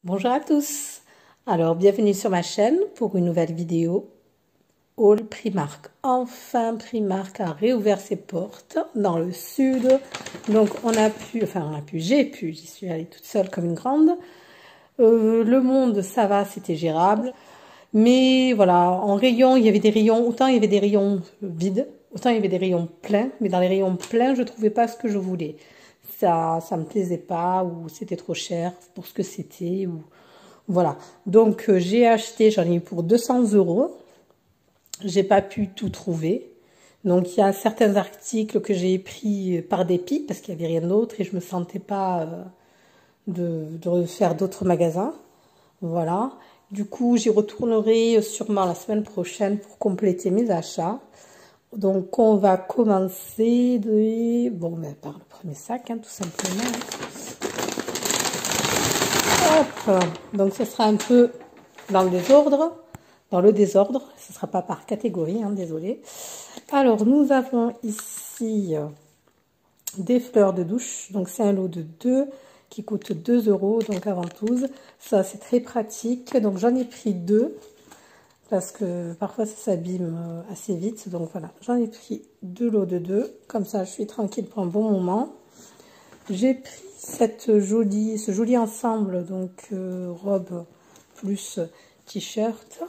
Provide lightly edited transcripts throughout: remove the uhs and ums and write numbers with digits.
Bonjour à tous, alors bienvenue sur ma chaîne pour une nouvelle vidéo haul Primark. Enfin Primark a réouvert ses portes dans le sud, donc j'y suis allée toute seule comme une grande. Le monde ça va, c'était gérable, mais voilà, en rayon il y avait des rayons, autant il y avait des rayons vides, autant il y avait des rayons pleins, mais dans les rayons pleins je trouvais pas ce que je voulais. Ça me plaisait pas, ou c'était trop cher pour ce que c'était, ou voilà. Donc j'ai acheté, j'en ai eu pour 200 €. J'ai pas pu tout trouver. Donc il y a certains articles que j'ai pris par dépit parce qu'il n'y avait rien d'autre et je me sentais pas de faire d'autres magasins. Voilà. Du coup, j'y retournerai sûrement la semaine prochaine pour compléter mes achats. Donc on va commencer par le premier sac, hein, tout simplement. Hop. Donc ce sera un peu dans le désordre. Ce ne sera pas par catégorie, hein, désolé. Alors nous avons ici des fleurs de douche. Donc c'est un lot de 2 qui coûte 2 €, donc avant tout. Ça c'est très pratique. Donc j'en ai pris 2. Parce que parfois ça s'abîme assez vite, donc voilà, j'en ai pris 2 lots de 2, comme ça je suis tranquille pour un bon moment. J'ai pris ce joli ensemble, donc robe plus t-shirt,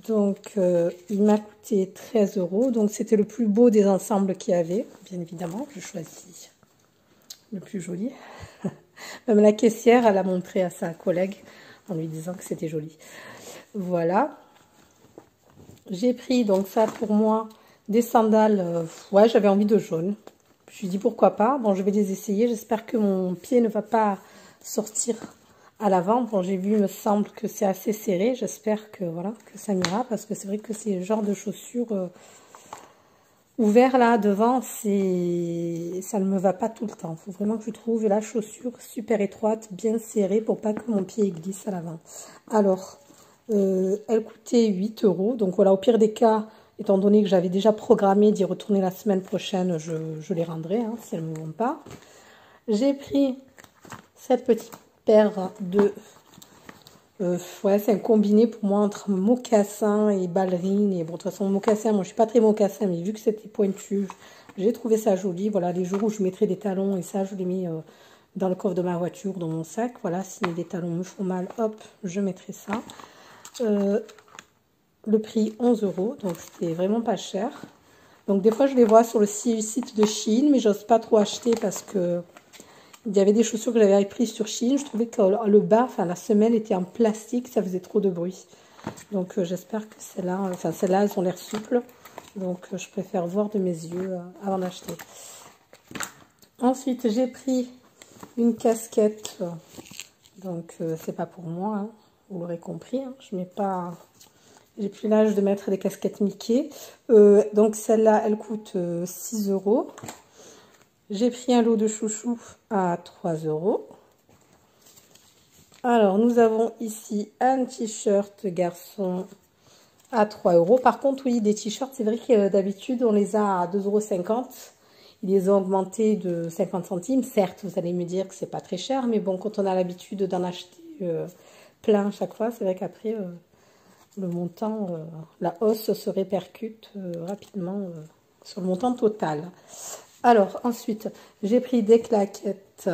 donc il m'a coûté 13 €, donc c'était le plus beau des ensembles qu'il y avait, bien évidemment, je choisis le plus joli. Même la caissière, elle a montré à sa collègue en lui disant que c'était joli. Voilà. J'ai pris donc ça pour moi, des sandales, ouais j'avais envie de jaune. Je me suis dit pourquoi pas, bon je vais les essayer, j'espère que mon pied ne va pas sortir à l'avant. Bon j'ai vu, il me semble que c'est assez serré, j'espère que voilà, que ça m'ira parce que c'est vrai que c'est le genre de chaussures ouvertes là devant, ça ne me va pas tout le temps. Il faut vraiment que je trouve la chaussure super étroite, bien serrée pour pas que mon pied glisse à l'avant. Alors... elle coûtait 8 €. Donc voilà, au pire des cas, étant donné que j'avais déjà programmé d'y retourner la semaine prochaine, je les rendrai hein, si elles ne me vont pas. J'ai pris cette petite paire de... ouais, c'est un combiné pour moi entre mocassin et ballerine. Et bon, de toute façon, mocassin, moi je suis pas très mocassin, mais vu que c'était pointu, j'ai trouvé ça joli. Voilà, les jours où je mettrai des talons, et ça, je les mets dans le coffre de ma voiture, dans mon sac. Voilà, si les talons me font mal, hop, je mettrai ça. Le prix 11 €, donc c'était vraiment pas cher. Donc des fois je les vois sur le site de Shein, mais j'ose pas trop acheter parce que il y avait des chaussures que j'avais prises sur Shein. Je trouvais que le bas, enfin la semelle était en plastique, ça faisait trop de bruit. Donc j'espère que celles-là, elles ont l'air souples. Donc je préfère voir de mes yeux avant d'acheter. Ensuite j'ai pris une casquette, donc c'est pas pour moi, hein. Vous l'aurez compris, hein, je mets pas, j'ai plus l'âge de mettre des casquettes Mickey. Donc celle-là, elle coûte 6 €. J'ai pris un lot de chouchous à 3 €. Alors nous avons ici un t-shirt garçon à 3 €. Par contre, oui, des t-shirts, c'est vrai que d'habitude on les a à 2,50 €. Ils les ont augmentés de 50 centimes. Certes, vous allez me dire que c'est pas très cher, mais bon, quand on a l'habitude d'en acheter plein chaque fois, c'est vrai qu'après le montant, la hausse se répercute rapidement sur le montant total. Alors ensuite j'ai pris des claquettes,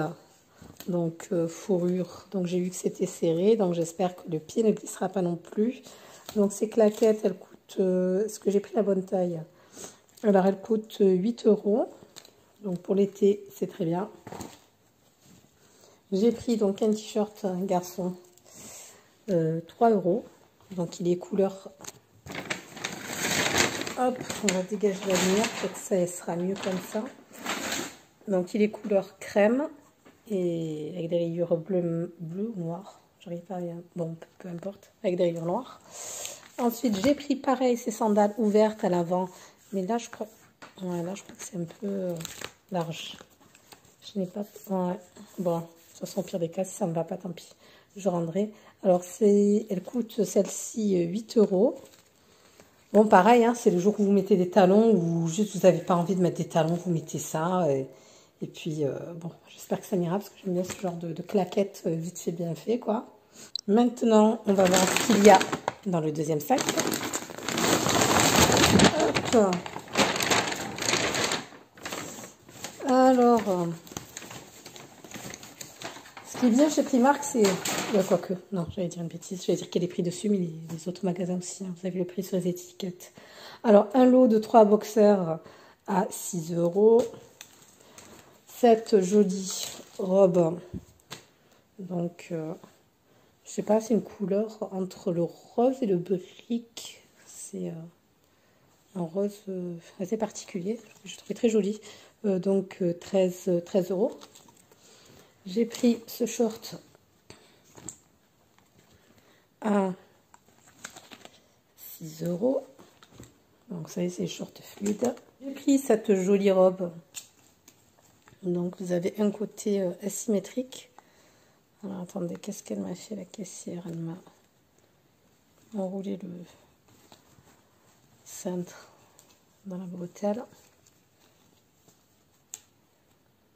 donc fourrure, donc j'ai vu que c'était serré, donc j'espère que le pied ne glissera pas non plus. Donc ces claquettes, elles coûtent, est-ce que j'ai pris la bonne taille? Alors elles coûtent 8 €, donc pour l'été c'est très bien. J'ai pris donc un t-shirt garçon, 3 €. Donc il est couleur... Hop, on va dégager la lumière, peut-être que ça sera mieux comme ça. Donc il est couleur crème et avec des rayures bleu ou noir. J'arrive pas à rien. Bon, peu importe, avec des rayures noires. Ensuite j'ai pris pareil ces sandales ouvertes à l'avant, mais là je crois, ouais, là je crois que c'est un peu large. Je n'ai pas... Ouais. Bon, de toute façon, au pire des cas, si ça ne me va pas, tant pis. Je rendrai. Alors, elle coûte celle-ci 8 €. Bon, pareil, hein, c'est le jour où vous mettez des talons ou juste vous n'avez pas envie de mettre des talons, vous mettez ça. Et puis, bon, j'espère que ça m'ira parce que j'aime bien ce genre de claquettes vite fait, bien fait, quoi. Maintenant, on va voir ce qu'il y a dans le deuxième sac. Hop. Alors, ce qui est bien chez Primark, c'est... quoique, non, j'allais dire une bêtise, j'allais dire qu'il y a des prix dessus, mais les autres magasins aussi, hein, vous avez le prix sur les étiquettes. Alors, un lot de 3 boxers à 6 €. Cette jolie robe, donc, je sais pas, c'est une couleur entre le rose et le brique. C'est un rose assez particulier, je trouvais très joli. Donc, 13 €. J'ai pris ce short à 6 €. Donc, ça y est, c'est short fluide. J'ai pris cette jolie robe. Donc, vous avez un côté asymétrique. Alors, attendez, qu'est-ce qu'elle m'a fait, la caissière? Elle m'a enroulé le cintre dans la bretelle.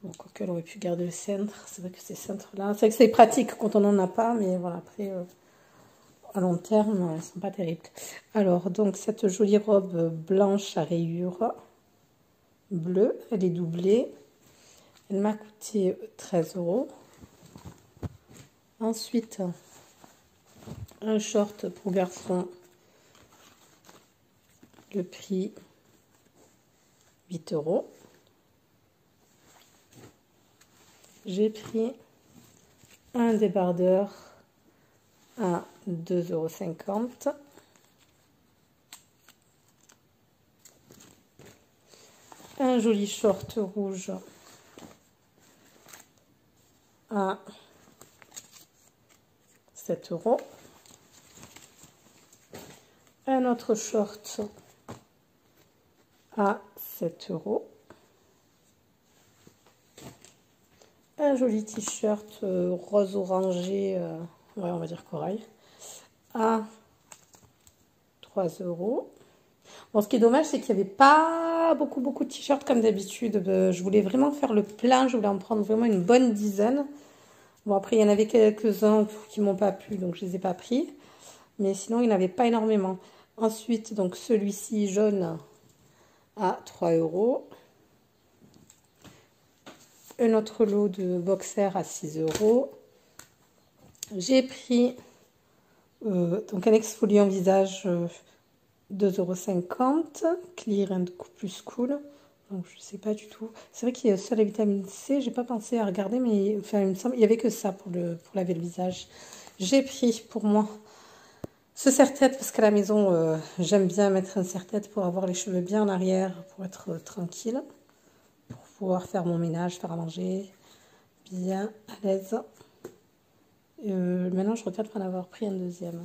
Bon, quoique, elle aurait pu garder le cintre. C'est vrai que ces cintres-là, c'est vrai que c'est pratique quand on n'en a pas, mais voilà, après, à long terme, elles ne sont pas terribles. Alors, donc, cette jolie robe blanche à rayures bleue, elle est doublée. Elle m'a coûté 13 €. Ensuite, un short pour garçon, le prix 8 €. J'ai pris un débardeur à 2,50 €. Un joli short rouge à 7 €. Un autre short à 7 €. Un joli t-shirt rose orangé, ouais, on va dire corail, à 3 €. Bon, ce qui est dommage, c'est qu'il n'y avait pas beaucoup de t-shirts comme d'habitude. Je voulais vraiment faire le plein, je voulais en prendre vraiment une bonne dizaine. Bon, après, il y en avait quelques-uns qui m'ont pas plu, donc je les ai pas pris. Mais sinon, il n'y en avait pas énormément. Ensuite, donc celui-ci jaune à 3 €. Un autre lot de boxers à 6 €. J'ai pris donc un exfoliant visage 2,50 €, Clear and Plus Cool. Donc je sais pas du tout. C'est vrai qu'il y a ça la vitamine C. J'ai pas pensé à regarder, mais enfin il me semble il y avait que ça pour laver le visage. J'ai pris pour moi ce serre-tête parce qu'à la maison j'aime bien mettre un serre-tête pour avoir les cheveux bien en arrière, pour être tranquille, pour pouvoir faire mon ménage, faire à manger, bien à l'aise. Maintenant je regrette pas en avoir pris un deuxième.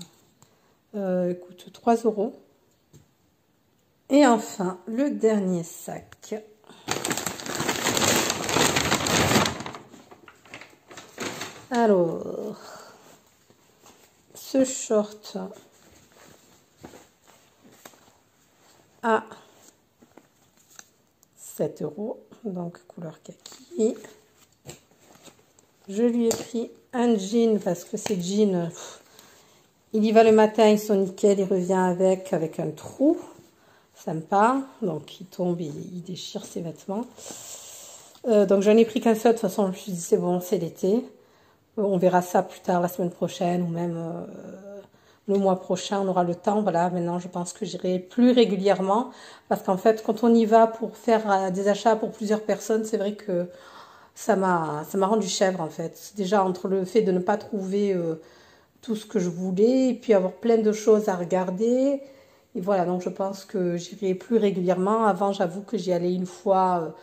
Coûte 3 €. Et enfin, le dernier sac. Alors, ce short à 7 €, donc couleur kaki. Je lui ai pris un jean parce que ces jeans, il y va le matin, ils sont nickel, il revient avec un trou. Sympa, donc il tombe, il déchire ses vêtements. Donc j'en ai pris qu'un seul, de toute façon je me suis dit c'est bon, c'est l'été. On verra ça plus tard, la semaine prochaine ou même le mois prochain, on aura le temps. Voilà, maintenant je pense que j'irai plus régulièrement parce qu'en fait quand on y va pour faire des achats pour plusieurs personnes, c'est vrai que ça m'a rendu chèvre en fait. Déjà entre le fait de ne pas trouver tout ce que je voulais et puis avoir plein de choses à regarder. Et voilà, donc je pense que j'irai plus régulièrement. Avant, j'avoue que j'y allais une fois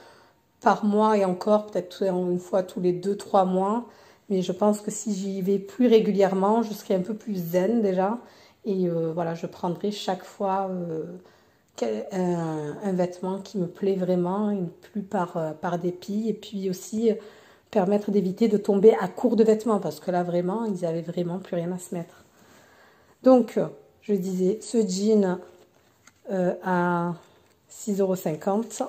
par mois et encore, peut-être une fois tous les 2-3 mois. Mais je pense que si j'y vais plus régulièrement, je serai un peu plus zen déjà. Et voilà, je prendrai chaque fois un vêtement qui me plaît vraiment, et plus par dépit. Et puis aussi permettre d'éviter de tomber à court de vêtements. Parce que là, vraiment, ils n'avaient vraiment plus rien à se mettre. Donc, je disais, ce jean à 6,50 €.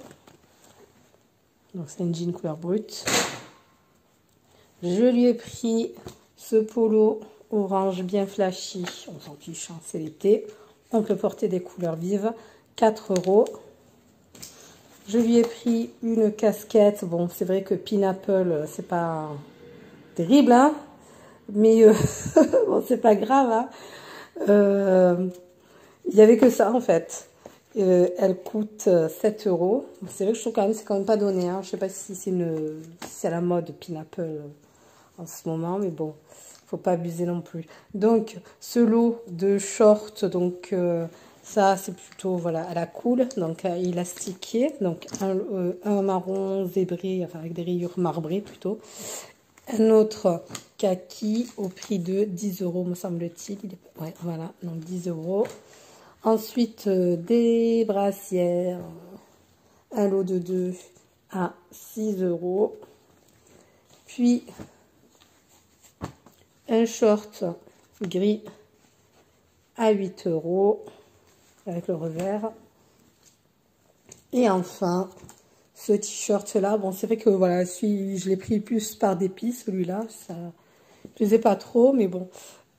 Donc, c'est un jean couleur brute. Je lui ai pris ce polo orange bien flashy. On s'en fiche, hein, c'est l'été. On peut porter des couleurs vives. 4 €. Je lui ai pris une casquette. Bon, c'est vrai que Pineapple, c'est pas terrible, hein, mais bon, c'est pas grave, hein. Il y avait que ça en fait. Elle coûte 7 €. C'est vrai que je trouve quand même c'est quand même pas donné, hein. Je sais pas si c'est à la mode Pineapple en ce moment, mais bon, faut pas abuser non plus. Donc ce lot de shorts, donc ça c'est plutôt voilà à la cool, donc élastiqué, donc un marron zébré, enfin avec des rayures marbrées plutôt. Un autre kaki au prix de 10 € me semble-t-il. Ouais, voilà, donc 10 €. Ensuite, des brassières, un lot de 2 à 6 €. Puis, un short gris à 8 € avec le revers. Et enfin, ce t-shirt là, bon c'est vrai que voilà, je l'ai pris plus par dépit celui-là, ça ne plaisait pas trop, mais bon,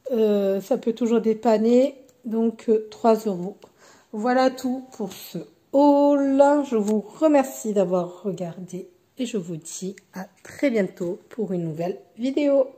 ça peut toujours dépanner, donc 3 €. Voilà tout pour ce haul, je vous remercie d'avoir regardé et je vous dis à très bientôt pour une nouvelle vidéo.